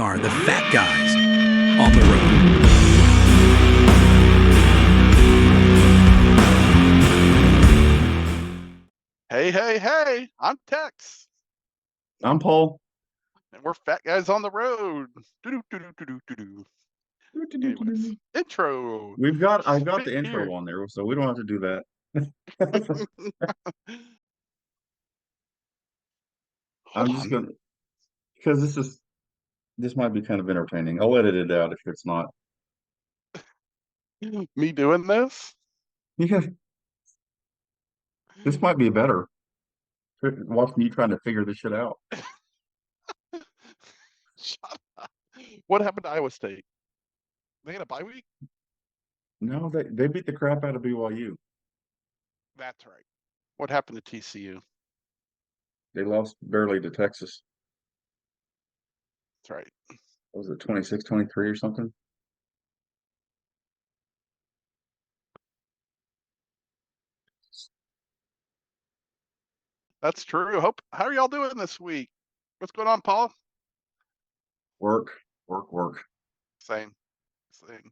are the Fat Guys on the road. Hey, I'm Tex, I'm Paul. and we're Fat Guys on the Road. Doo-doo-doo-doo-doo-doo-doo. Anyways, intro. I've got the Here. intro on there, so we don't have to do that. Hold I'm just on. gonna because this might be kind of entertaining. I'll edit it out if it's not. Me doing this? Yeah, this might be better. Watching you trying to figure this shit out. Shut up. What happened to Iowa State? They had a bye week? No, they beat the crap out of BYU. That's right. What happened to TCU? They lost barely to Texas. That's right. What was it 26-23 or something? That's true. How are y'all doing this week? What's going on, Paul? Work, work. Same. Same.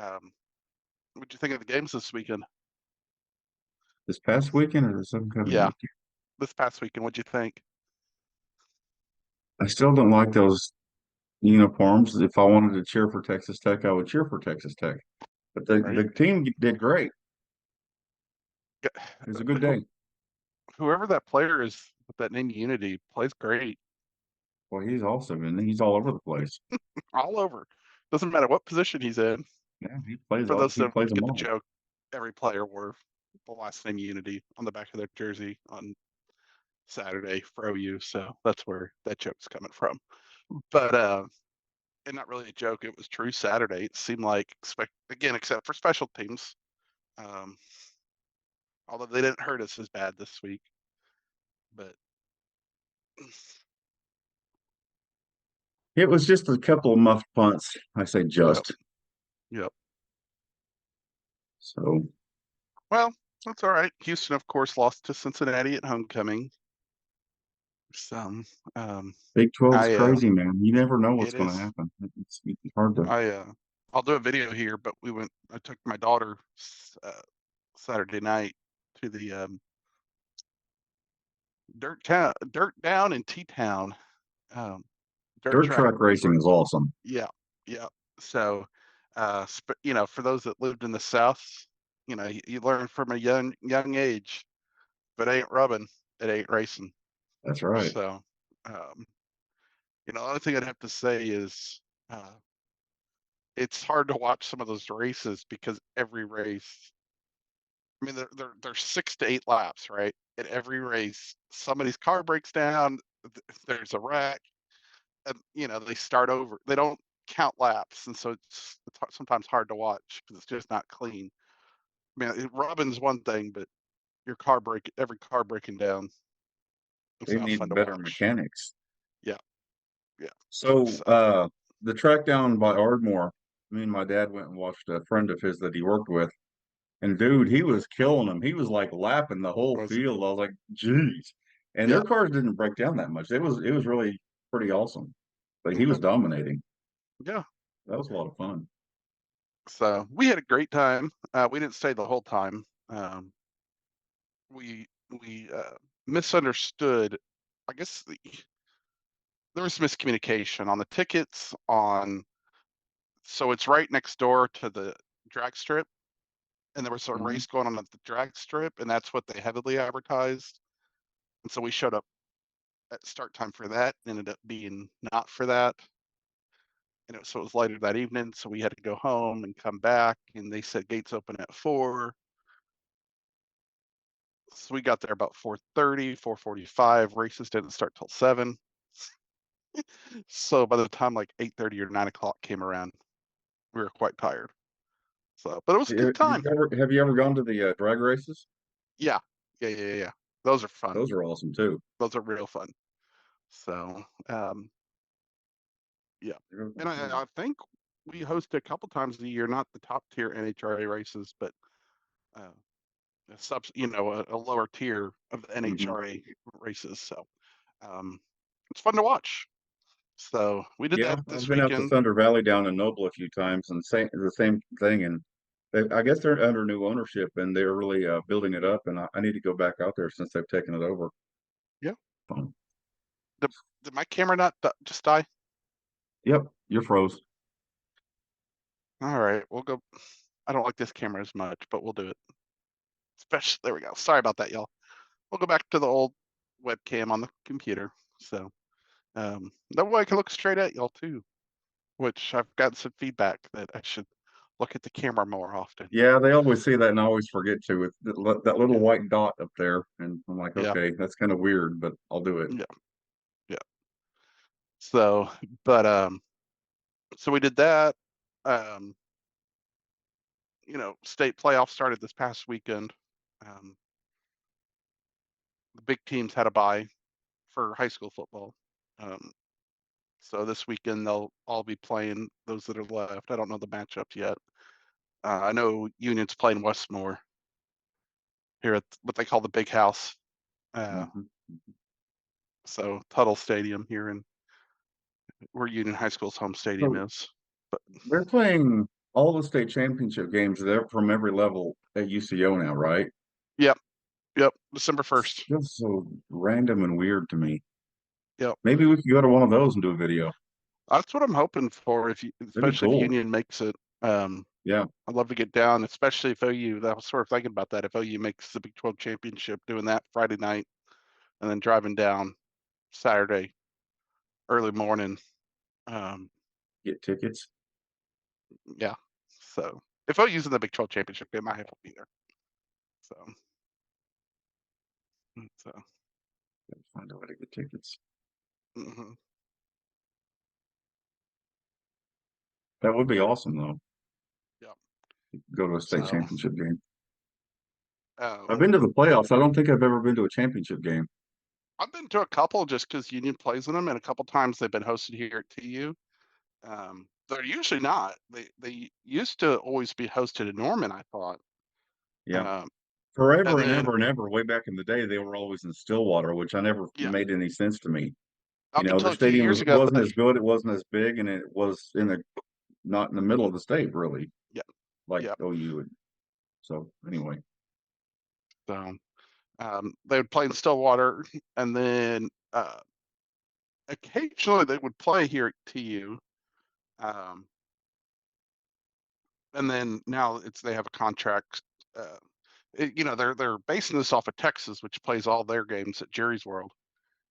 Um, what'd you think of the games this weekend? This past weekend or some kind of Yeah, weekend? this past weekend. What'd you think? I still don't like those uniforms. If I wanted to cheer for Texas Tech, I would cheer for Texas Tech. But Right? the team did great. G- It was a good Who, day. whoever that player is with that name Unity plays great Well, he's awesome, and he's all over the place. all over. Doesn't matter what position he's in. Yeah, For those he that plays don't them get the all. joke, every player wore the last name Unity on the back of their jersey on Saturday for OU, so that's where that joke's coming from. But and not really a joke, it was true Saturday. It seemed like again, except for special teams. Um, although they didn't hurt us as bad this week. But It was just a couple of muffed punts. I say yep, just. yep. So Well, that's all right. Houston, of course, lost to Cincinnati at homecoming. So, Big 12's I crazy, man. You never know it what's going to is. happen. It's hard to. I'll do a video here, but I took my daughter Saturday night to the dirt down in T-Town, um, dirt Dirt track. track racing is awesome. Yeah, yeah. So, for those that lived in the South, you learn from a young age. If it ain't rubbing, it ain't racing. That's right. So, um, the only thing I'd have to say is it's hard to watch some of those races because every race, I mean, they're 6 to 8 laps, right? At every race, somebody's car breaks down, there's a wreck, and they start over. They don't count laps, and so it's sometimes hard to watch because it's just not clean. I mean, rubbing's one thing, but every car breaking down, it's They not fun need to better watch. mechanics. Yeah, yeah. So So, the track down by Ardmore, me and my dad went and watched a friend of his that he worked with. And dude, he was killing them. He was like lapping the whole was field. I was like, geez. And yeah, their cars didn't break down that much. It was really pretty awesome. But he was dominating. yeah. That was a lot of fun. So we had a great time. We didn't stay the whole time. We misunderstood. I guess there was miscommunication on the tickets. So it's right next door to the drag strip, and there was a Mhm. race going on at the drag strip, and that's what they heavily advertised. And so we showed up at start time for that. Ended up being not for that, and so it was later that evening. So we had to go home and come back, and they said gates open at 4. So we got there about 4:30, 4:45. Races didn't start till 7. So by the time like 8:30 or 9 o'clock came around, we were quite tired. So, but it was a good time. Have you ever gone to the drag races? Yeah, yeah. Those are fun. Those are awesome too. Those are real fun. So, yeah. And I think we host a couple times a year, not the top tier NHRA races, but uh, a lower tier of the Mhm. NHRA races. So, um, it's fun to watch. So we did Yeah, that I've this been out to weekend. Thunder Valley down in Noble a few times, and the same thing. And I guess they're under new ownership, and they're really building it up. And I need to go back out there since they've taken it over. Yeah. Um, Did my camera not just die? Yep, you're froze. All right, we'll go. I don't like this camera as much, but we'll do it. Especially, there we go. Sorry about that, y'all. We'll go back to the old webcam on the computer. So that way I can look straight at y'all too, which I've gotten some feedback that I should look at the camera more often. Yeah, they always say that, and I always forget to with that little Yeah, white dot up there, and I'm like, yeah, okay, that's kind of weird, but I'll do it. yeah, yeah. So, but so we did that. Um, state playoffs started this past weekend. Um, the big teams had a bye for high school football. Um, so this weekend they'll all be playing those that are left. I don't know the matchups yet. I know Union's playing Westmore here at what they call the Big House. Uh, Mhm. so Tuttle Stadium here in where Union High School's home stadium So is. But they're playing all the state championship games there from every level at UCO now, right? yep, yep, December 1st. Feels so random and weird to me. Yep. Maybe we could go to one of those and do a video. That's what I'm hoping for That'd be especially if cool. Union makes it. Yeah, I'd love to get down, especially if OU. I was sort of thinking about that. If OU makes the Big 12 championship, doing that Friday night and then driving down Saturday early morning. Um, get tickets. yeah. So if OU's in the Big 12 championship game, I have to be there. So, so Gotta find a way to get tickets. mhm. That would be awesome, though. Yep. Go to a state So, championship game. I've um, been to the playoffs. I don't think I've ever been to a championship game. I've been to a couple just because Union plays in them, and a couple times they've been hosted here at TU. They're usually not. They used to always be hosted in Norman, I thought. Yeah. Um, and Forever and then ever and ever, way back in the day, they were always in Stillwater, which I never yeah, made any sense to me. up Their until a few stadium years ago, wasn't as good, it wasn't as big, and it was not in the middle of the state, really, yeah, like yeah. OU would. So anyway, So they would play in Stillwater, and then occasionally they would play here at TU. Um, and then now they have a contract. Uh, they're basing this off of Texas, which plays all their games at Jerry's World,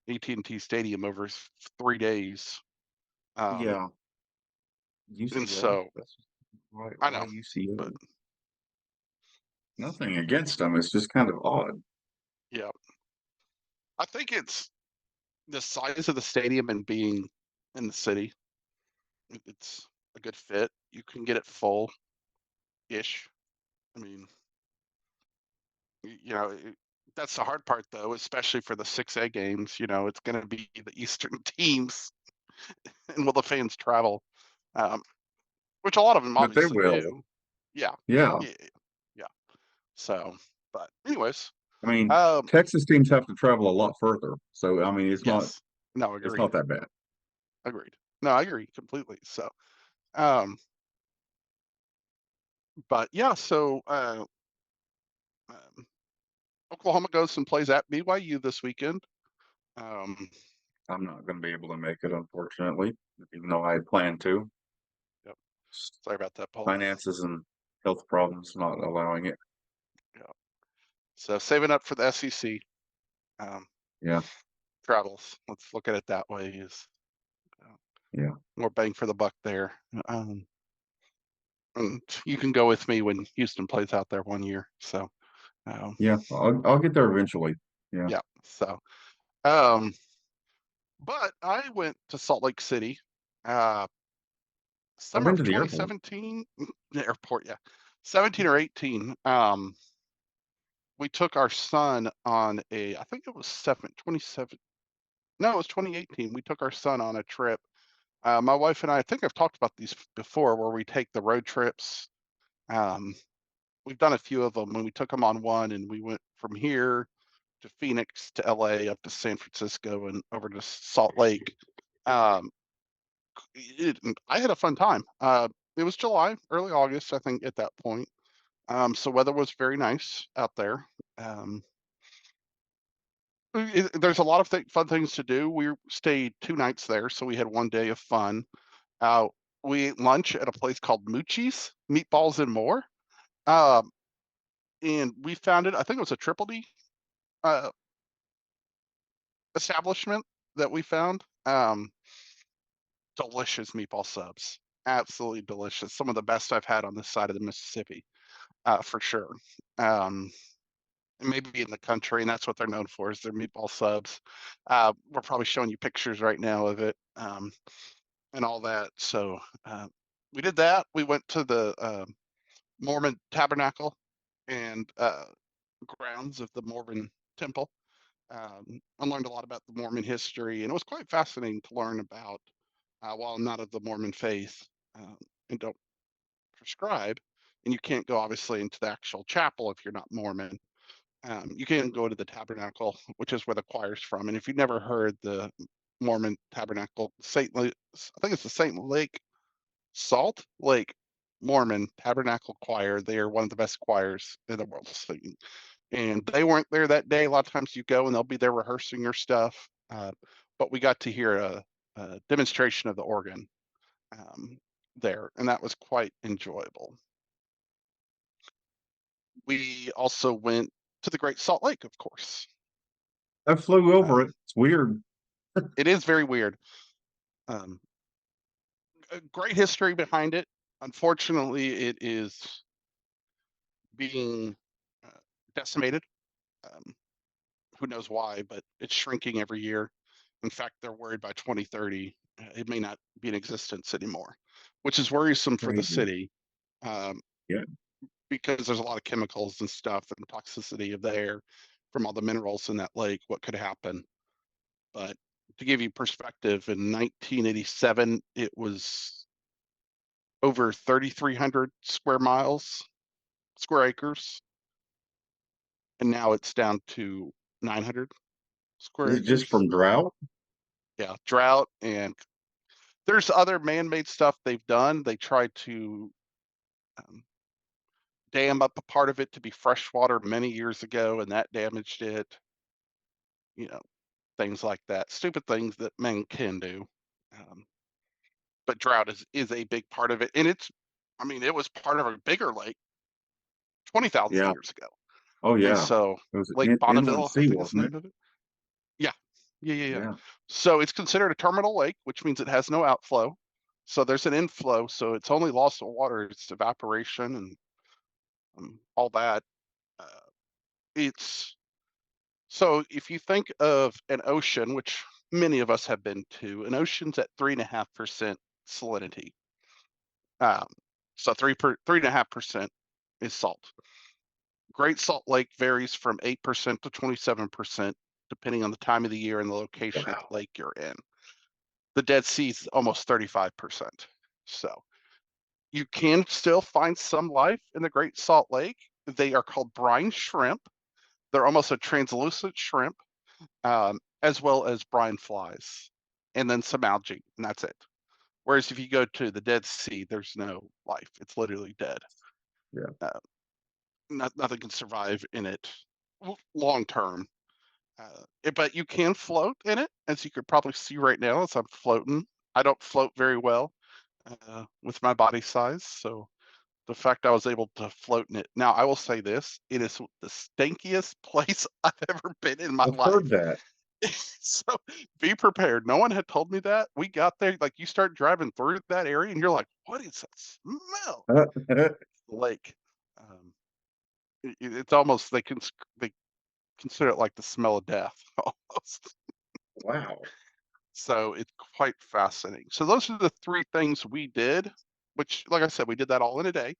AT&T Stadium over 3 days. Um, yeah, and UCO. so That's why I know, UCO? but Nothing against them. It's just kind of odd. yeah, I think it's the size of the stadium and being in the city. It's a good fit. You can get it full ish. I mean, that's the hard part though, especially for the 6A games. It's going to be the Eastern teams, and will the fans travel? Um, which a lot of them But they obviously will. do. Yeah, Yeah. yeah, yeah. So, but anyways, I mean, um, Texas teams have to travel a lot further. So I mean, yes, no, it's agreed, not that bad. agreed. No, I agree completely. So, um, but yeah, so um, Oklahoma goes and plays at BYU this weekend. Um, I'm not going to be able to make it, unfortunately, even though I had planned to. yep. Sorry about that, Paul. Finances and health problems not allowing it. Yeah. So saving up for the SEC um, Yeah, travels. Let's look at it that way. Is uh, yeah, more bang for the buck there. Um, and you can go with me when Houston plays out there one year. So um, yeah. I'll get there eventually. Yeah, yeah. So um, but I went to Salt Lake City, uh, I've summer been of to the airport. 2017. The airport, yeah, 17 or 18. We took our son on I think it was 27. No, it was 2018. We took our son on a trip. My wife and I think I've talked about these before, where we take the road trips. Um, we've done a few of them. When we took him on one, and we went from here to Phoenix to LA, up to San Francisco, and over to Salt Lake. Um, I had a fun time. It was July, early August, I think, at that point. So weather was very nice out there. Um, there's a lot of fun things to do. We stayed 2 nights there, so we had one day of fun. Uh, we ate lunch at a place called Moochie's, Meatballs and More. Um, and we found it, I think it was a Triple D uh, establishment that we found. Delicious meatball subs. Absolutely delicious. Some of the best I've had on this side of the Mississippi, for sure. Um, maybe in the country, and that's what they're known for is their meatball subs. We're probably showing you pictures right now of it, and all that. So we did that. We went to the Mormon Tabernacle and grounds of the Mormon Temple. I learned a lot about the Mormon history, and it was quite fascinating to learn about. While I'm not of the Mormon faith and don't prescribe, and you can't go obviously into the actual chapel if you're not Mormon. You can go to the tabernacle, which is where the choir's from. And if you've never heard the Mormon tabernacle, I think it's the Saint Lake Salt Lake Mormon Tabernacle Choir. They are one of the best choirs in the world singing. And they weren't there that day. A lot of times you go and they'll be there rehearsing your stuff. But we got to hear a demonstration of the organ there, and that was quite enjoyable. We also went to the Great Salt Lake, of course. I flew over Um, it. It's weird. it is very weird. Um, a great history behind it. Unfortunately, it is being uh, decimated. Um, who knows why, but it's shrinking every year. In fact, they're worried by 2030 it may not be in existence anymore, which is worrisome for the Crazy. city. Um, Yeah. because there's a lot of chemicals and stuff and toxicity of the air from all the minerals in that lake, what could happen. But to give you perspective, in 1987, it was over 3,300 square miles, square acres, and now it's down to 900 square Is it just acres. from drought? Yeah, drought, and there's other man-made stuff they've done. They tried to um, dam up a part of it to be freshwater many years ago, and that damaged it. You know, things like that, stupid things that men can do. Um, but drought is a big part of it, and I mean, it was part of a bigger lake 20,000 Yeah. years ago, Oh and yeah. so It was Lake inland Bonneville, I sea, think is the wasn't it? name of it. Yeah, yeah. Yeah. So it's considered a terminal lake, which means it has no outflow. So there's an inflow, so it's only loss of water, it's evaporation and all that. Uh, it's So if you think of an ocean, which many of us have been to, an ocean's at 3.5% salinity. Um, so 3.5% is salt. Great Salt Lake varies from 8% to 27%, depending on the time of the year and the location of Wow. the lake you're in. The Dead Sea is almost 35%. So you can still find some life in the Great Salt Lake. They are called brine shrimp. They're almost a translucent shrimp, as well as brine flies, and then some algae, and that's it. Whereas if you go to the Dead Sea, there's no life. It's literally dead. Yeah. Uh, Nothing can survive in it long term. But you can float in it, as you could probably see right now as I'm floating. I don't float very well with my body size, so the fact I was able to float in it. Now, I will say this: it is the stinkiest place I've ever been in my I've heard life. that. So be prepared. No one had told me that. We got there, like you start driving through that area, and you're like, "What is that smell?" The lake. Um, it's almost they consider it like the smell of death almost. Wow. So it's quite fascinating. So those are the three things we did, which, like I said, we did that all in a day.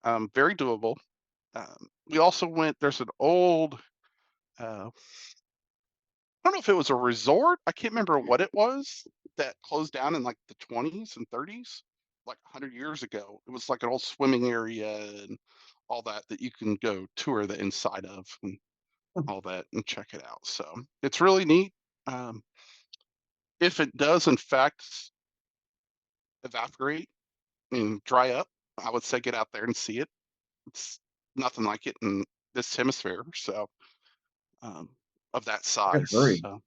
Very doable. We also went. There's an old. I don't know if it was a resort. I can't remember what it was that closed down in like the 20s and 30s, like 100 years ago. It was like an old swimming area and all that you can go tour the inside of and all that and check it out. So it's really neat. Um, if it does, in fact, evaporate and dry up, I would say get out there and see it. It's nothing like it in this hemisphere, so um, of that I size. agree. So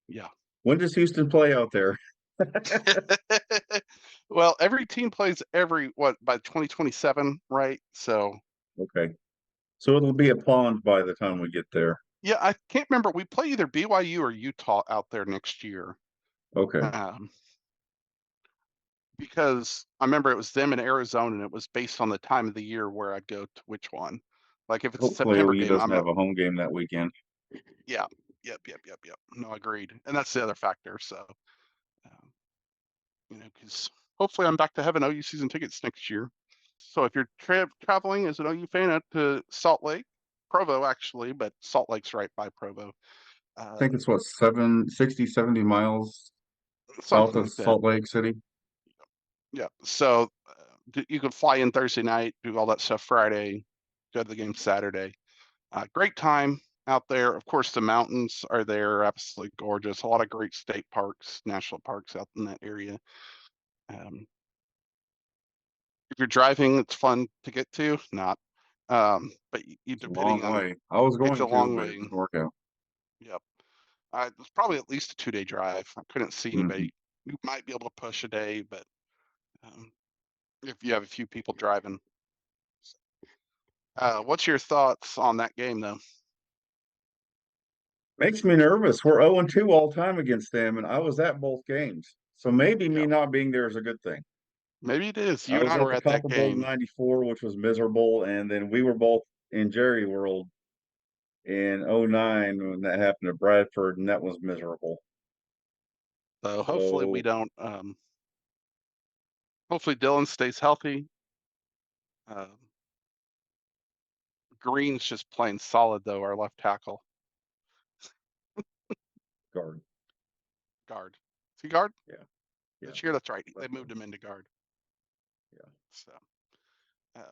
yeah. When does Houston play out there? Well, every team plays every what by 2027, right? So Okay. So it'll be a pond by the time we get there. yeah, I can't remember. We play either BYU or Utah out there next year. Okay. Um, because I remember it was them in Arizona, and it was based on the time of the year where I'd go to which one. Like if it's a Hopefully September OU game, doesn't I'm a have a home game that weekend. yeah, yep. No, agreed. And that's the other factor. So, um, because hopefully I'm back to having OU season tickets next year. So if you're traveling as an OU fan out to Salt Lake, Provo actually, but Salt Lake's right by Provo, I think it's what, 70 miles south something of like that. Salt Lake City. Yeah. So you could fly in Thursday night, do all that stuff Friday, go to the game Saturday. Great time out there. Of course, the mountains are there, absolutely gorgeous. A lot of great state parks, national parks out in that area. Um, if you're driving, it's fun to get to. Not, but you It's a depending long on way. I was it's a going to, long but it way. didn't work out. Yep. It's probably at least a 2-day drive. I couldn't see Mhm. anybody. You might be able to push a day, but um, if you have a few people driving. What's your thoughts on that game, though? Makes me nervous. We're 0-2 all time against them, and I was at both games. So maybe me Yeah, not being there is a good thing. maybe it is. I You and was I at were the at that Copper Bowl game. '94, which was miserable, and then we were both in Jerry World in '09 when that happened at Bradford, and that was miserable. So hopefully we So don't. Hopefully Dylan stays healthy. Um, Green's just playing solid though. Our left tackle guard. guard. Is he guard Yeah, yeah, this year? That's right. They left guard. moved him into guard. Yeah, So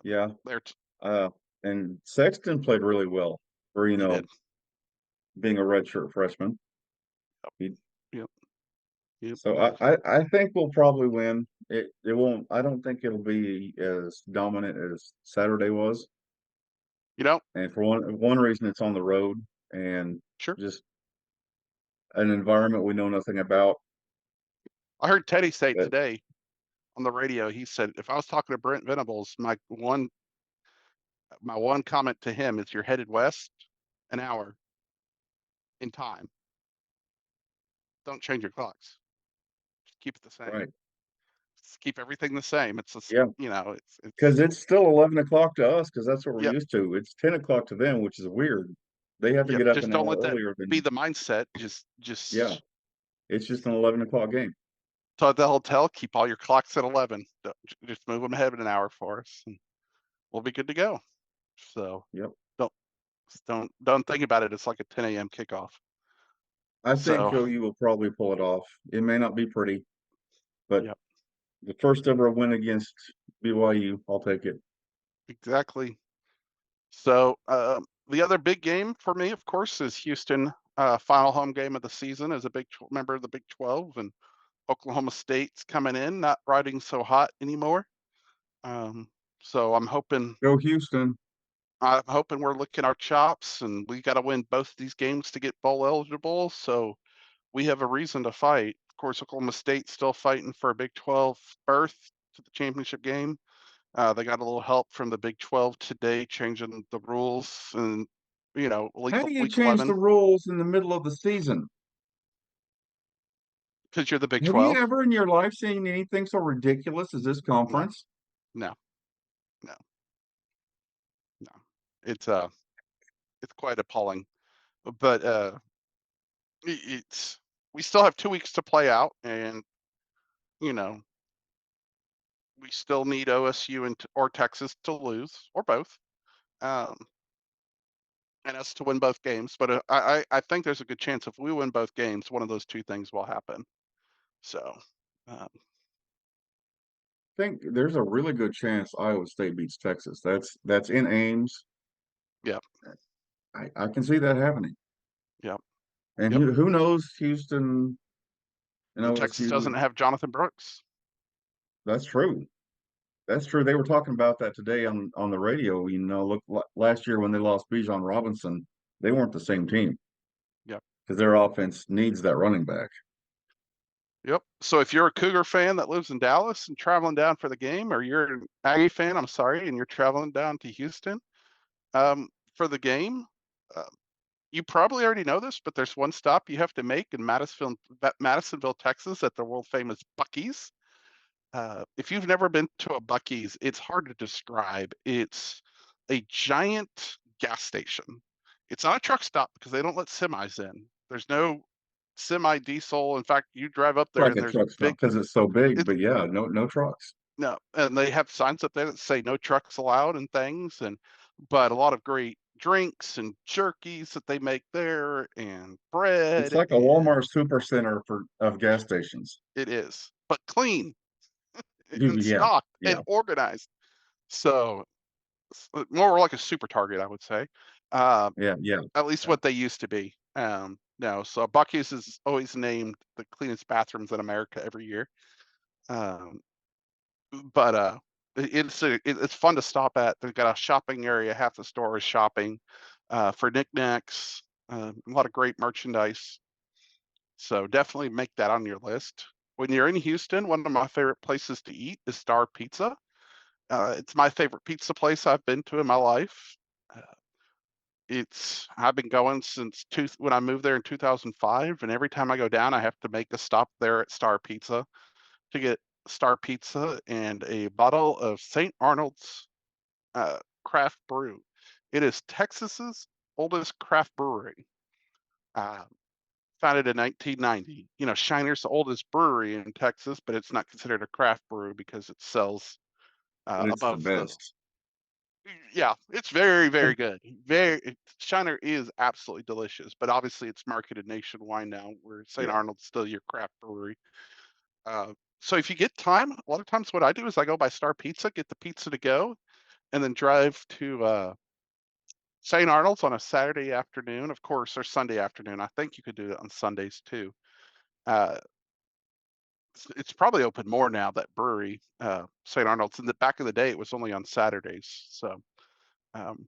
yeah. they're Uh, and Sexton played really well for, he did. being a redshirt freshman. Yep. He, Yep. Yep. so I think we'll probably win. It won't. I don't think it'll be as dominant as Saturday was. You know, And for one reason, it's on the road and sure. just an environment we know nothing about. I heard Teddy say That today on the radio. He said, if I was talking to Brent Venables, my one comment to him is, you're headed west an hour in time. Don't change your clocks. Just keep it the same. right? Just keep everything the same. It's just, Yeah, because it's it's still 11 o'clock to us because that's what we're yep, used to. It's 10 o'clock to them, which is weird. They have to yep. get up Just an don't hour let that earlier be than the mindset. yeah. Just It's just an 11 o'clock game. tell the hotel, keep all your clocks at 11. Just move them ahead an hour for us, and we'll be good to go. So Yep. don't don't think about it. It's like a 10 a.m. kickoff. I think So OU will probably pull it off. It may not be pretty, but yep, the first ever win against BYU, I'll take it. exactly. So the other big game for me, of course, is Houston. Final home game of the season as a member of the Big 12, and Oklahoma State's coming in, not riding so hot anymore. Um, so Go Houston. I'm hoping we're licking our chops, and we got to win both these games to get bowl eligible. So we have a reason to fight. Of course, Oklahoma State's still fighting for a Big 12 berth to the championship game. They got a little help from the Big 12 today, changing the rules, and How do you week change the 11 rules in the middle of the season? because you're the Big Have you 12. ever in your life seen anything so ridiculous as this No, conference? no, no, no. It's it's quite appalling. But it's we still have 2 weeks to play out, and you know we still need OSU or Texas to lose, or both, um, and us to win both games. But I think there's a good chance if we win both games, one of those two things will happen. So um, I think there's a really good chance Iowa State beats Texas. That's in Ames. yeah, I can see that happening. yeah, And yep. who knows Houston and And Texas doesn't OSU. have Jonathan Brooks. That's true. That's true. They were talking about that today on the radio. Look, last year when they lost Bijan Robinson, they weren't the same team Yep. because their offense needs that running back. Yep. So if you're a Cougar fan that lives in Dallas and traveling down for the game, or you're an Aggie fan, I'm sorry, and you're traveling down to Houston for the game, uh, you probably already know this, but there's one stop you have to make in Madisonville, Texas, at the world famous Buc-ee's. If you've never been to a Buc-ee's, it's hard to describe. It's a giant gas station. It's not a truck stop because they don't let semis in. There's no semi diesel. In fact, you drive up It's there like and a there's truck stop big, because it's so big, it's but yeah, no trucks. no, and they have signs up there that say no trucks allowed and things, but a lot of great drinks and jerkies that they make there and It's bread, like a and Walmart super center of gas stations. it is, but clean and Yeah, stocked and yeah, organized. So more like a super Target, I would say. Uh, yeah, yeah. at least what they used to be. No, so Buc-ee's is always named the cleanest bathrooms in America every year. Um, but it's fun to stop at. They've got a shopping area. Half the store is shopping for knickknacks. A lot of great merchandise. So definitely make that on your list. When you're in Houston, one of my favorite places to eat is Star Pizza. It's my favorite pizza place I've been to in my life. Uh, I've been going since when I moved there in 2005, and every time I go down, I have to make a stop there at Star Pizza to get Star Pizza and a bottle of St. Arnold's craft brew. It is Texas's oldest craft brewery, uh, founded in 1990. You know, Shiner's the oldest brewery in Texas, but it's not considered a craft brew because it sells But it's the above the. best. Yeah, it's very, very good. Shiner is absolutely delicious, but obviously it's marketed nationwide now, where St. Yeah. Arnold's still your craft brewery. So if you get time, a lot of times what I do is I go by Star Pizza, get the pizza to go, and then drive to St. Arnold's on a Saturday afternoon, of course, or Sunday afternoon. I think you could do it on Sundays too. Uh, it's probably open more now, that brewery, St. Arnold's. In the back of the day, it was only on Saturdays. So, um,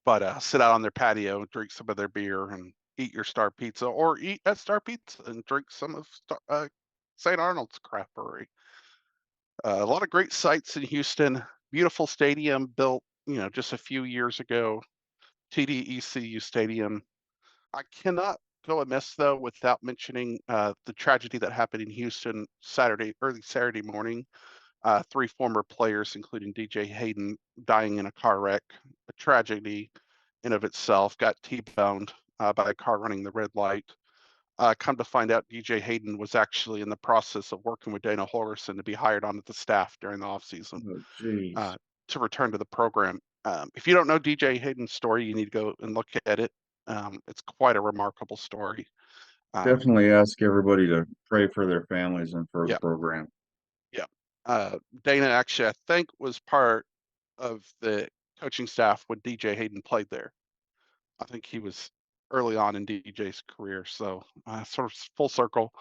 but sit out on their patio, drink some of their beer, and eat your Star Pizza, or eat at Star Pizza and drink some of St. Arnold's craft brewery. A lot of great sights in Houston. Beautiful stadium built, just a few years ago. TDECU Stadium. I cannot go amiss though without mentioning the tragedy that happened in Houston early Saturday morning. Three former players, including DJ Hayden, dying in a car wreck. A tragedy in of itself. Got T-boned by a car running the red light. Come to find out, DJ Hayden was actually in the process of working with Dana Holgerson to be hired onto the staff during the offseason Oh, geez. to return to the program. If you don't know DJ Hayden's story, you need to go and look at it. It's quite a remarkable story. Definitely ask everybody to pray for their families and for the Yeah, program. yeah. Dana actually, I think, was part of the coaching staff when DJ Hayden played there. I think he was early on in DJ's career, so sort of full circle.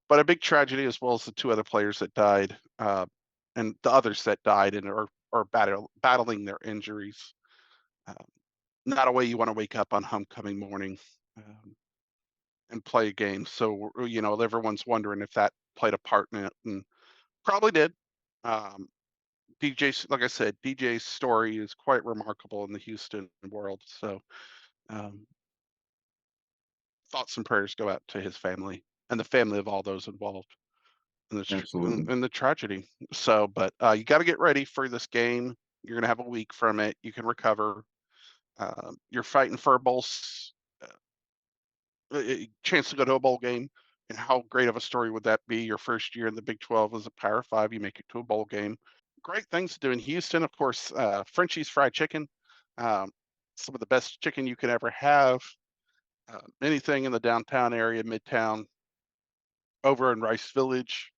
But a big tragedy, as well as the two other players that died, and the others that died and are battling their injuries. Uh, Not a way you want to wake up on homecoming morning and play a game. So everyone's wondering if that played a part in it, and probably did. Um, like I said, DJ's story is quite remarkable in the Houston world. So um, thoughts and prayers go out to his family and the family of all those involved in Absolutely. in the tragedy. So, but you got to get ready for this game. You're going to have a week from it. You can recover. You're fighting for a chance to go to a bowl game. And how great of a story would that be? Your first year in the Big 12 as a Power 5, you make it to a bowl game. Great things to do in Houston, of course. Frenchie's Fried Chicken, um, some of the best chicken you can ever have. Anything in the downtown area, Midtown, over in Rice Village.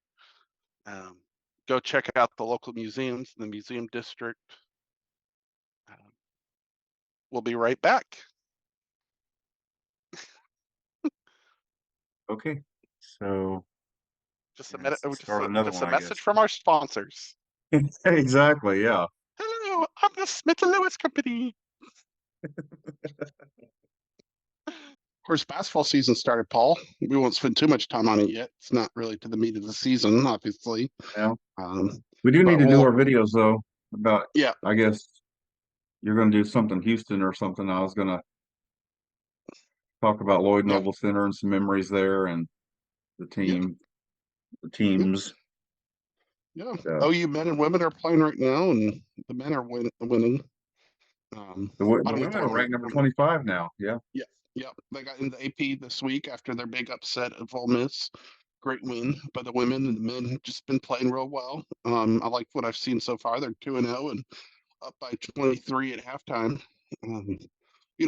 Um, Go check out the local museums in the museum district. Um, we'll be right back. Okay. So Just a Yeah, minute. start another Just one, a I guess. message from our sponsors. Exactly. Yeah. Hello, I'm the Smith and Lewis Company. Of course, basketball season started, Paul. We won't spend too much time on it yet. It's not really to the meat of the season, obviously. Yeah. Um, We do need but to do we'll, our videos though about, yeah, I guess you're going to do something Houston or something. I was going to talk about Lloyd yeah, Noble Center and some memories there and the yeah, the yeah, teams. yeah. Uh, OU men and women are playing right now, and the men are winning. I the don't get the women are wrong. ranked number 25 now. Yeah. Yeah, yeah. They got in the AP this week after their big upset of Ole Miss. Great win by the women, and the men have just been playing real well. I like what I've seen so far. They're 2-0 and up by 23 at halftime. Um,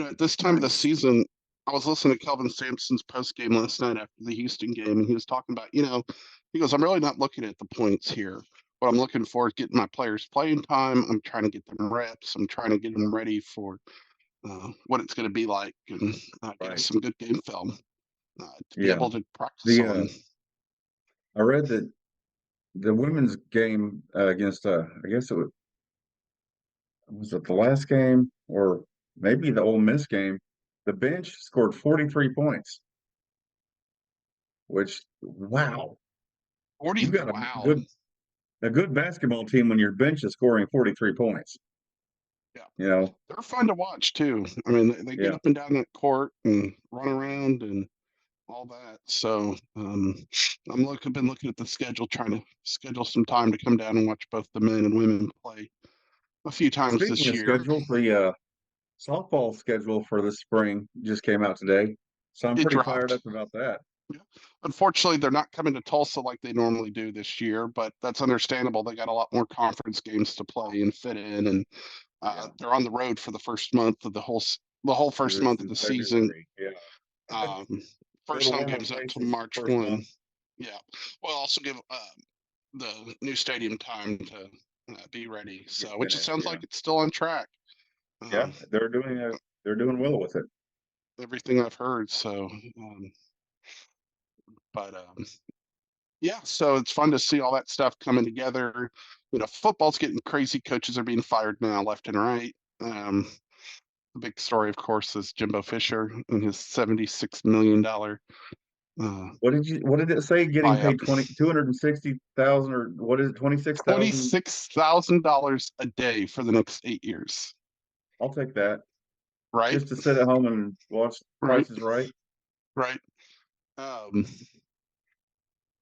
at this time of the Nice. season, I was listening to Kelvin Sampson's post game last night after the Houston game, and he was talking about, he goes, I'm really not looking at the points here. What I'm looking for is getting my players playing time. I'm trying to get them reps. I'm trying to get them ready for what it's going to be like and get us Right. some good game film to be Yeah. able to practice The on. I read that the women's game against I guess was it the last game or maybe the Ole Miss game. The bench scored 43 points, which wow, 40, you've got wow. a good basketball team when your bench is scoring 43 points. Yeah. You know, They're fun to watch too. I mean, they get yeah. up and down that court and run around and all that. So been looking at the schedule, trying to schedule some time to come down and watch both the men and women play a few times Speaking this of year. schedules, the softball schedule for the spring just came out today, so I'm It pretty fired dropped. up about that. Yeah. Unfortunately, they're not coming to Tulsa like they normally do this year, but that's understandable. They got a lot more conference games to play and fit in, and Yeah, they're on the road for the first month of the whole first it's month of in the season. February. Yeah, Um, go First to home warmer game's up to places March first 1. month. Yeah. Well, also give the new stadium time to be ready. Get So, which it finished. sounds Yeah, like it's still on track. yeah, Um, they're doing well with it. Everything I've heard. So, but yeah, so it's fun to see all that stuff coming together. Football's getting crazy. Coaches are being fired now, left and right. The big story, of course, is Jimbo Fisher and his $76 million What did it say? Getting buyout. paid 260,000 or what is it, 26,000? $26,000 a day for the next 8 years. I'll take that. Right, Just to sit at home and watch right, Price is Right. right. Um,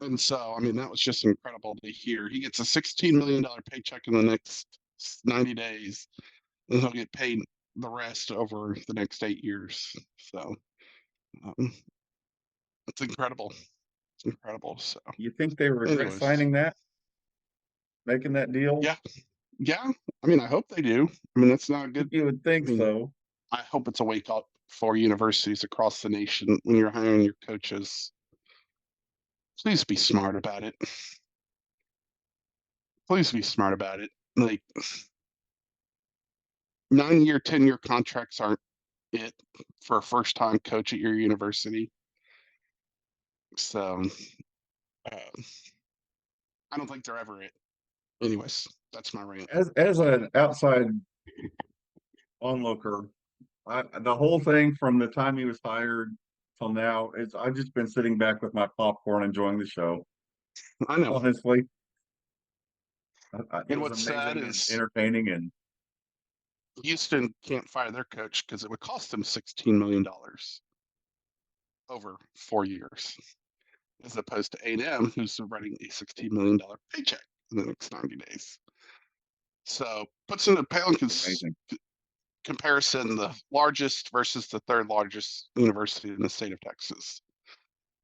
and so, I mean, that was just incredible to hear. He gets a $16 million paycheck in the next 90 days, and he'll get paid the rest over the next 8 years. So, um, it's incredible. It's incredible. So, You think they regret anyways, signing that, making that deal? yeah, yeah. I mean, I hope they do. I mean, that's not good. You would I think mean, so. I hope it's a wake up for universities across the nation when you're hiring your coaches. Please be smart about it. Please be smart about it. Like 9-year, 10-year contracts aren't it for a first time coach at your university. So uh, I don't think they're ever it. Anyways, that's my rant. As an outside onlooker, the whole thing from the time he was hired till now is I've just been sitting back with my popcorn enjoying the show. I know. Honestly, it And was what's sad amazing and is entertaining, and Houston can't fire their coach because it would cost them $16 million over 4 years, as opposed to A&M, who's running a $16 million paycheck in the next 90 days. So puts in a pale in amazing. comparison the largest versus the third largest university in the state of Texas.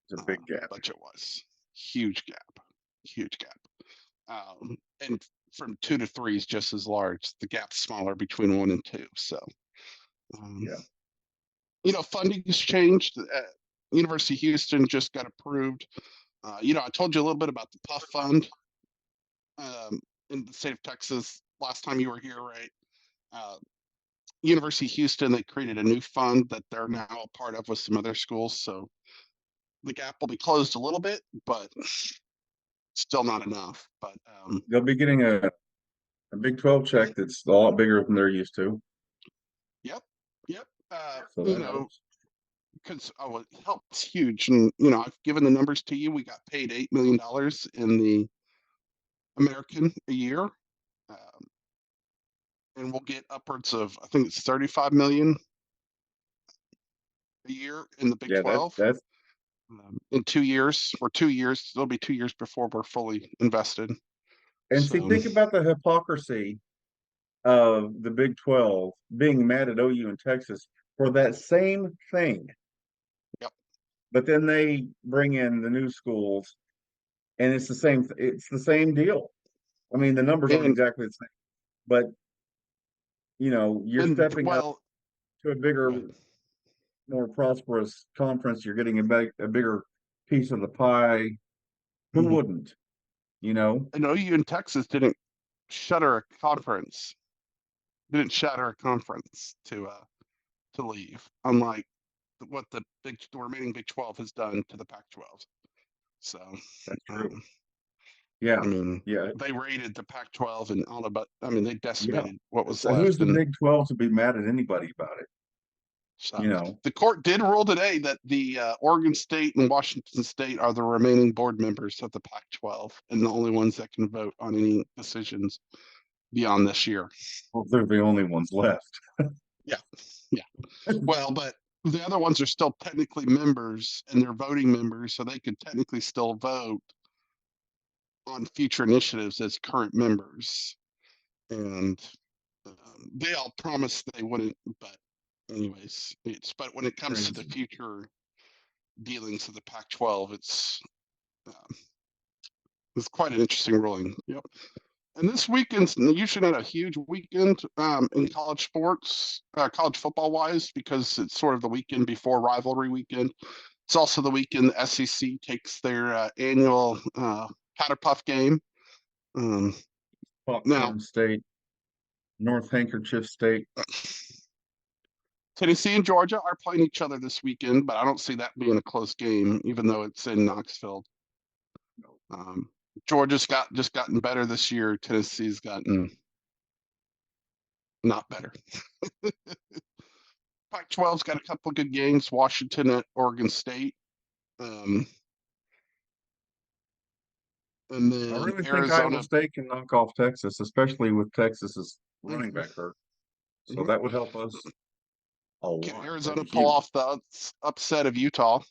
It's a big gap. Budget wise, huge gap, huge gap. And from 2 to 3 is just as large. The gap's smaller between 1 and 2. So, um, Yeah. Funding's changed. University of Houston just got approved. I told you a little bit about the Puff Fund in the state of Texas last time you were here, right? Uh, University of Houston, they created a new fund that they're now a part of with some other schools. So the gap will be closed a little bit, but still not enough. But They'll be getting a Big 12 check that's a lot bigger than they're used to. yep. So You that know, helps. because it helps huge. And I've given the numbers to you. We got paid $8 million in the American a year, and we'll get upwards of, I think it's 35 million a year in the Big Yeah, 12 that's in 2 years. For 2 years, it'll be 2 years before we're fully invested. and see, So think about the hypocrisy of the Big 12 being mad at OU and Texas for that same thing. Yep. But then they bring in the new schools, and it's the same deal. I mean, the numbers aren't and exactly the same, but you're and stepping up well, to a bigger, good. more prosperous conference. You're getting a bigger piece of the pie. Who Mhm. wouldn't? You know, I know you in Texas didn't shutter a conference, didn't shatter a conference to leave, unlike what the remaining Big 12 has done to the Pac-12. So, that's true. um, Yeah, I mean, yeah, they raided the Pac-12 and all about. I mean, they yeah. decimated what was So who's left. the And Big 12 to be mad at anybody about it? so, You know, the court did rule today that the Oregon State and Washington State are the remaining board members of the Pac-12 and the only ones that can vote on any decisions beyond this year. well, they're the only ones left. Yeah, yeah. Well, but the other ones are still technically members and they're voting members, so they could technically still vote on future initiatives as current members. And they all promised they wouldn't, but anyways, but when it comes to the Crazy. future dealings of the Pac-12, it's quite an interesting ruling. Yep. And this weekend's usually not a huge weekend in college sports, college football wise, because it's sort of the weekend before rivalry weekend. It's also the weekend the SEC takes their annual Powder Puff game. Now, Popcorn State, North Handkerchief State. Tennessee and Georgia are playing each other this weekend, but I don't see that being a close game, even though it's in Knoxville. Um, Georgia's just gotten better this year. Tennessee's gotten not better. Pac-12's got a couple good games. Washington at Oregon State, and I then really think Iowa Arizona. State can knock off Texas, especially with Texas's running Mhm, back hurt. So mhm. that would help us a Can lot. That'd Arizona be pull huge. off the upset of Utah?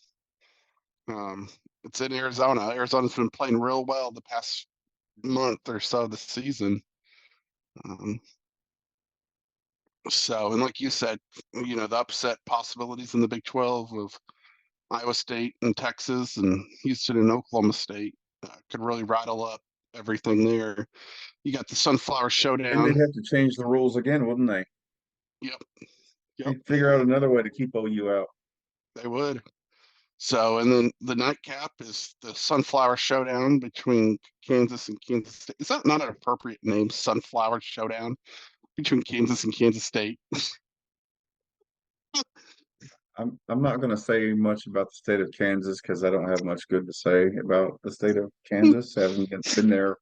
It's in Arizona. Arizona's been playing real well the past month or so of the season. Um, and like you said, the upset possibilities in the Big 12 of Iowa State and Texas and Houston and Oklahoma State could really rattle up everything there. You got the Sunflower And they'd Showdown. have to change the rules again, wouldn't they? Yep, yep, They'd figure out another way to keep OU out. they would. So, and then the nightcap is the Sunflower Showdown between Kansas and Kansas State. Is that not an appropriate name? Sunflower Showdown between Kansas and Kansas State. I'm not going to say much about the state of Kansas because I don't have much good to say about the state of Kansas. Having been there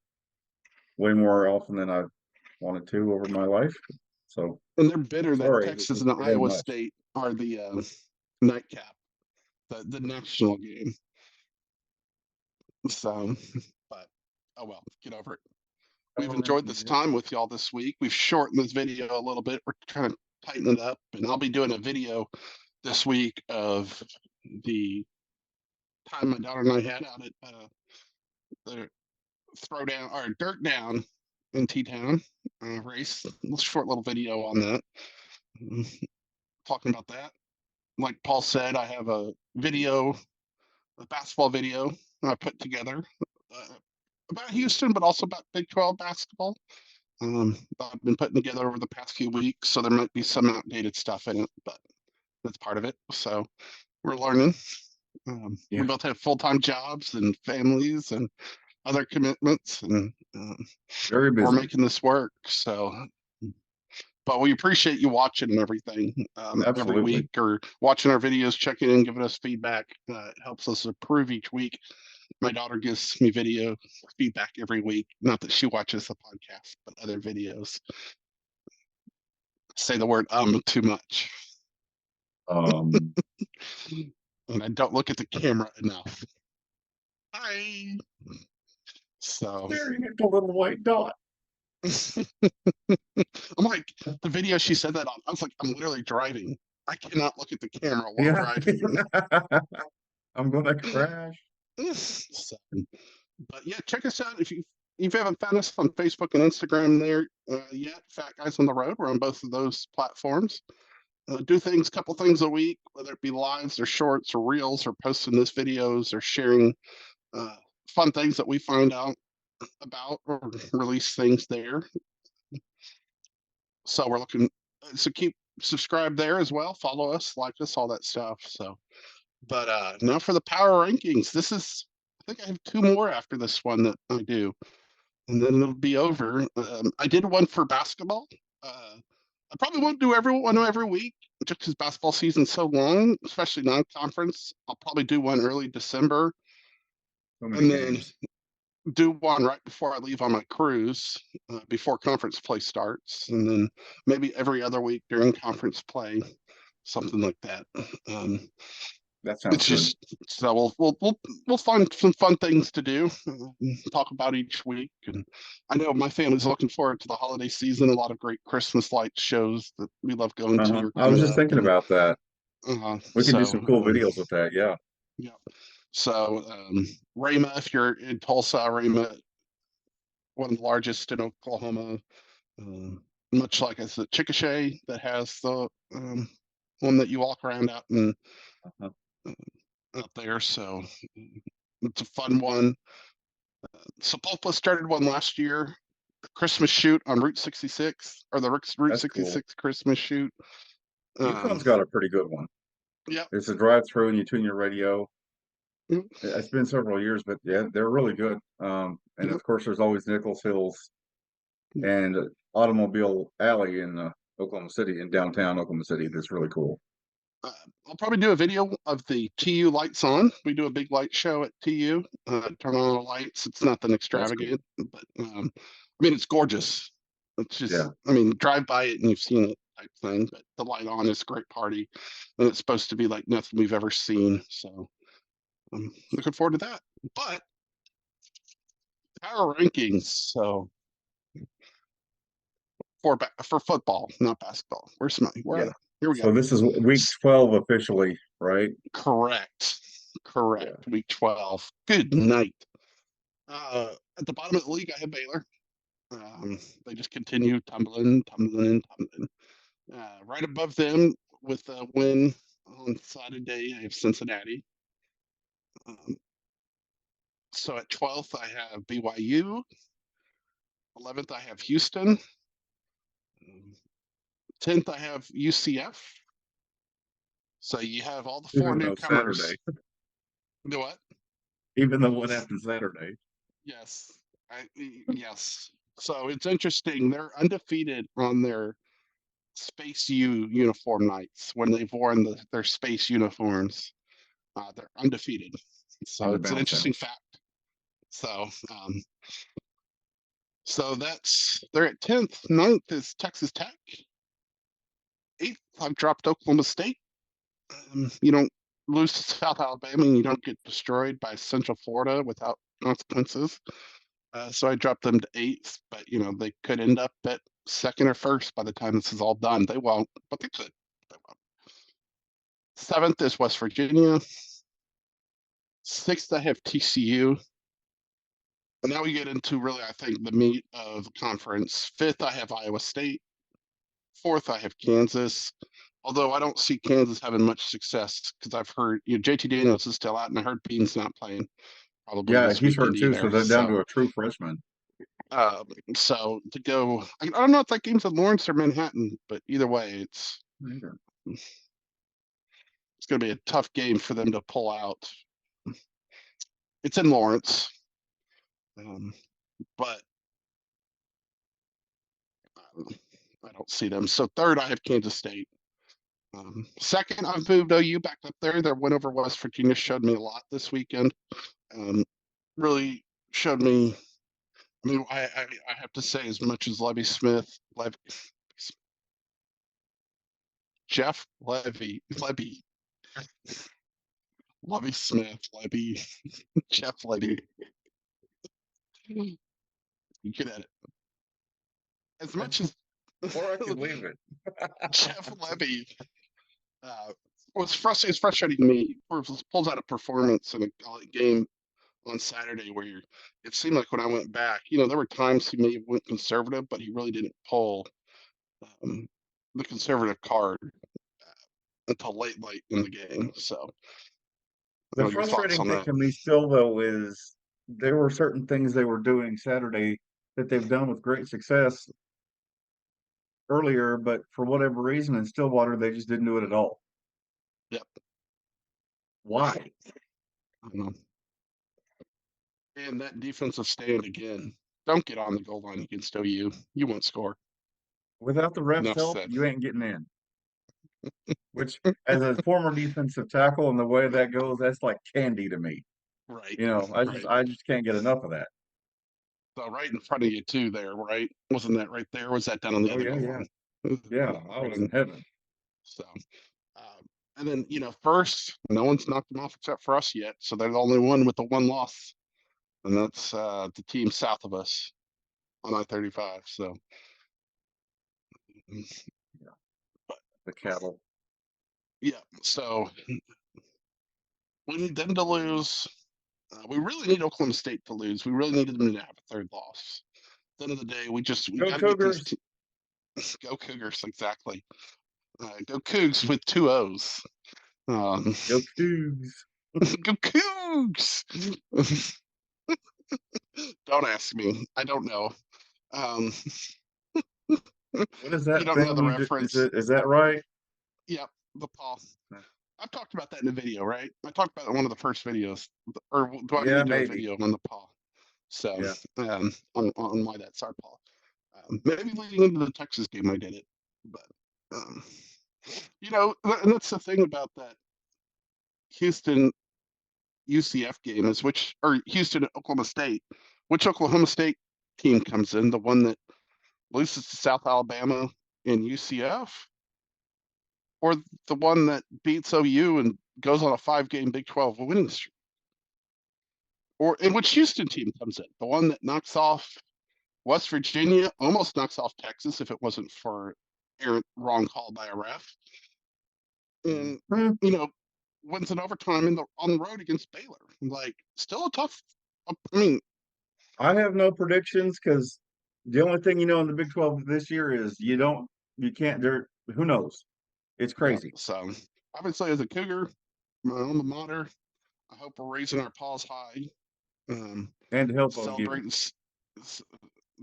way more often than I wanted to over my life. So And they're bitter that sorry, Texas if and you had Iowa much. State are the nightcap, the national game. So, but oh well, get over it. We've Oh, enjoyed this time with y'all this week. We've shortened this video a little bit. We're trying to tighten it up, and I'll be doing a video this week of the time my daughter and I had out at the throwdown or dirt down in T-Town race. A short little video on that, talking about that. Like Paul said, I have a basketball video I put together uh, about Houston, but also about Big 12 basketball. I've been putting together over the past few weeks, so there might be some outdated stuff in it, but that's part of it. So we're learning. We yeah, both have full-time jobs and families and other commitments, and very we're busy. making this work. So, but we appreciate you watching and everything every Absolutely. week or watching our videos, checking in, giving us feedback. It helps us improve each week. My daughter gives me video feedback every week. Not that she watches the podcast, but other videos. Say the word too much. Um, And I don't look at the camera enough. Hi. So staring at the little white dot. I'm like, the video she said that on, I was like, I'm literally driving. I cannot look at the camera while Yeah. driving. I'm gonna crash. So, but yeah, check us out if you haven't found us on Facebook and Instagram there yet. Fat Guys on the Road. We're on both of those platforms. Do things, couple things a week, whether it be lives or shorts or reels or posting this videos or sharing fun things that we find out about or release things there. So we're looking, so keep subscribe there as well. Follow us, like us, all that stuff. So, but now for the power rankings. This is, I think I have two more after this one that I do, and then it'll be over. I did one for basketball. I probably won't do one every week just because basketball season's so long, especially non-conference. I'll probably do one early December, So many and then games. do one right before I leave on my cruise, before conference play starts, and then maybe every other week during conference play, something like that. That sounds It's good. just so we'll find some fun things to do, talk about each week, and I know my family's looking forward to the holiday season. A lot of great Christmas light shows that we love going to are I was coming just up, thinking and about that. We could do so some cool videos with that. Yeah. yeah. So Rama, if you're in Tulsa, Rama, one of the largest in Oklahoma, much like it's the Chickasha that has the one that you walk around out and Uh-huh. out there. So it's a fun one. Sapulpa started one last year, the Christmas shoot on Route 66, or the Route That's cool. 66 Christmas shoot. Yukon's got a pretty good one. Yep. It's a drive-through and you tune your radio. Yep. It's been several years, but yeah, they're really good. And Yep. of course, there's always Nichols Hills and Automobile Alley in Oklahoma City, in downtown Oklahoma City. That's really cool. I'll probably do a video of the TU lights on. We do a big light show at TU. Turn on the lights. It's nothing That's cool. extravagant, but I mean, it's gorgeous. It's just, Yeah. I mean, drive by it and you've seen it type thing. But the light on is a great party, and it's supposed to be like nothing we've ever seen. So I'm looking forward to that. But power rankings. So for football, not basketball. Where's my? Where are Yeah. they? Here we So go. this is week 12 officially, right? Correct. Correct. Yeah. Week 12. Good night. At the bottom of the league, I have Baylor. They just continue tumbling. Right above them with a win on Saturday, I have Cincinnati. So at 12th, I have BYU. 11th, I have Houston. 10th, I have UCF. So you have all the four Even though newcomers. Saturday, Do what? even though what happened Saturday. Yes. Yes. So it's interesting. They're undefeated on their Space U uniform nights when they've worn their space uniforms. They're undefeated. So On the it's an bounce interesting house. fact. So so they're at 10th. 9th is Texas Tech. 8th, I've dropped Oklahoma State. You don't lose to South Alabama and you don't get destroyed by Central Florida without consequences. So I dropped them to 8th, but they could end up at 2nd or 1st by the time this is all done. They won't, but they could. They won't. 7th is West Virginia. 6th, I have TCU. And now we get into really, I think, the meat of the conference. 5th, I have Iowa State. 4th, I have Kansas. Although I don't see Kansas having much success because I've heard JT Daniels is still out, and I heard Bean's not playing probably Yeah, this he's hurt weekend too, so either. they're down to a true freshman. So to go, I don't know if that game's in Lawrence or Manhattan, but either way, it's going to be a tough game for them to pull out. It's in Lawrence, but I don't see them. So 3rd, I have Kansas State. 2nd, I've moved OU back up there. Their win over West Virginia showed me a lot this weekend. really showed me. I mean, I have to say, as much as Jeff Levy, Lovey Smith, Levy, Jeff Levy. You get at it. As much as Or I could leave it. Jeff Levy it's frustrating to me. Pulls out a performance in a game on Saturday where it seemed like when I went back, there were times he may have went conservative, but he really didn't pull um, the conservative card until late in the game. So, I The don't know your thoughts frustrating on thing that. to me still, though, is there were certain things they were doing Saturday that they've done with great success earlier, but for whatever reason in Stillwater, they just didn't do it at all. Yep. Why? I don't know. And that defensive stand again. Don't get on the goal line against OU. You won't score. Without the refs' Enough help, said. you ain't getting in. Which, as a former defensive tackle and the way that goes, that's like candy to me. Right. I just can't get enough of that. So right in front of you too there, right? Wasn't that right there? Was that down on the Oh other yeah, goal yeah. line? Yeah, I was in heaven. So, and then first, no one's knocked them off except for us yet. So they're the only one with the one loss, and that's the team south of us on I-35. So, Yeah. The cattle. yeah. So we need them to lose. We really need Oklahoma State to lose. We really needed them to have a third loss. At the end of the day, we Go got to get these. Cougars! Go Cougars, exactly. Go Cougs with two O's. Go Cougs! Go Cougs! Don't ask me. I don't know. Um, What is you that don't know thing the you do? reference. Is that right? Yep, the Paul. I've talked about that in a video, right? I talked about it in one of the first videos. Or do I need Yeah, to do a maybe. video on the Paul? So, Yeah. on why that's our Paul. Maybe leading into the Texas game, I did it. But, and that's the thing about that Houston UCF game is or Houston Oklahoma State, which Oklahoma State team comes in, the one that loses to South Alabama in UCF, or the one that beats OU and goes on a 5-game Big 12 winning streak, or in which Houston team comes in, the one that knocks off West Virginia, almost knocks off Texas if it wasn't for errant wrong call by a ref, and wins in overtime on the road against Baylor. Like, still a tough. I mean, I have no predictions because the only thing you know in the Big 12 this year is you can't, who knows? It's crazy. Yeah, so obviously, as a Cougar, my alma mater, I hope we're raising our paws high. And to help Celebrating OU.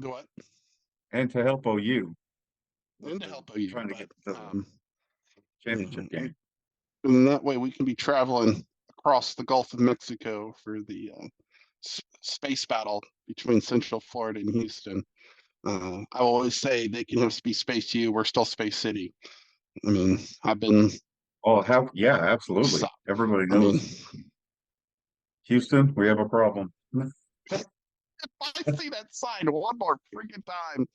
what? And to help OU. And to help OU, trying to get to the championship game. And that way we can be traveling across the Gulf of Mexico for the space battle between Central Florida and Houston. I always say they can have be Space U. We're still Space City. I mean, I've been. Oh, yeah, absolutely. Everybody knows. Houston, we have a problem. If I see that sign one more freaking time.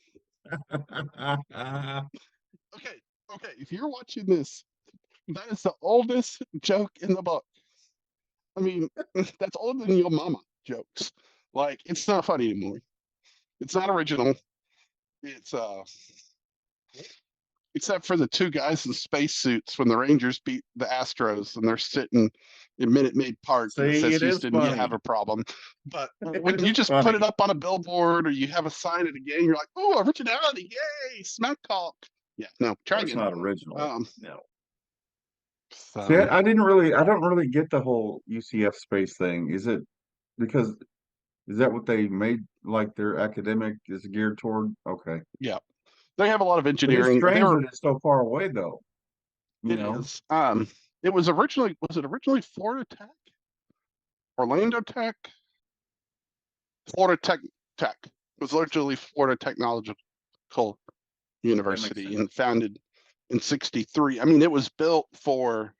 Okay. If you're watching this, that is the oldest joke in the book. I mean, that's older than your mama jokes. Like, it's not funny anymore. It's not original. It's except for the two guys in spacesuits when the Rangers beat the Astros and they're sitting in Minute Maid Park and it See, says it is Houston, you funny. have a problem. But It when you is just put it up on a billboard or you have a sign at a game, you're like, oh, originality, yay, smack talk. Yeah, no, try It's again. not original. No. So, See, I don't really get the whole UCF space thing. Is it because is that what they made like their academic is geared toward? Okay. yeah, they have a lot of But it's engineering. strange that it's so far away though. It is. It was originally Florida Tech, Orlando Tech, Florida Tech. It was originally Florida Technological University and founded in '63. I mean, it was built for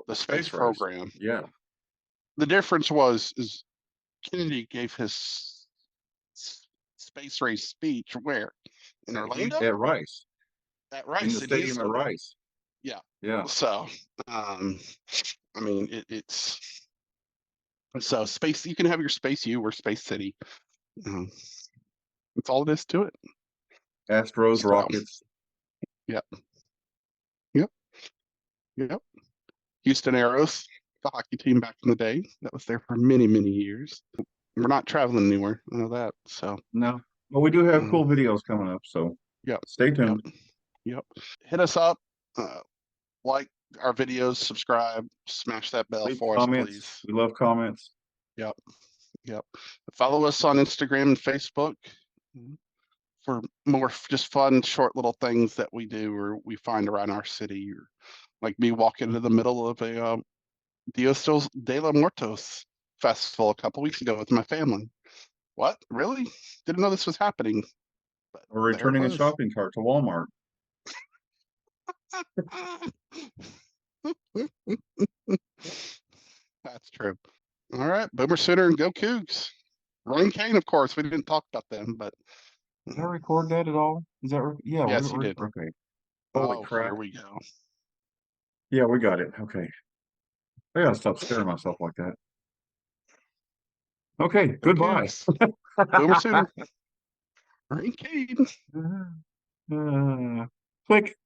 the space race. program. Yeah. The difference is Kennedy gave his space race speech where? In Orlando? At Rice, At in Rice, the in stadium at Houston. Rice. Yeah. Yeah. So, I mean, it's so space. You can have your Space U or Space City. That's all it is to it. Astros, So, Rockets. Yep. Yep. Houston Aeros, the hockey team back in the day that was there for many, many years. We're not traveling anywhere. I know that. So, No. Well, we do have cool videos coming up, so yep. stay Yep. tuned. Yep. Hit us up. Like our videos, subscribe, smash that bell Leave for us, comments. please. We love comments. Yep. Yep. Follow us on Instagram and Facebook for more just fun, short little things that we do or we find around our city, or like me walking into the middle of a Dios de los Muertos festival a couple weeks ago with my family. What? Really? Didn't know this was happening. But Or there it returning a was. shopping cart to Walmart. That's true. All right, Boomer Sooner and Go Cougs. Ryan Kane, of course. We didn't talk about them, but Did I record that at all? Is that yeah? yes, you did. Okay. Holy Oh, crap! here we go. Yeah, we got it. Okay. I gotta stop scaring myself like that. Okay. Go Goodbye. Cougs. Boomer Sooner. Ryan Kane. Click.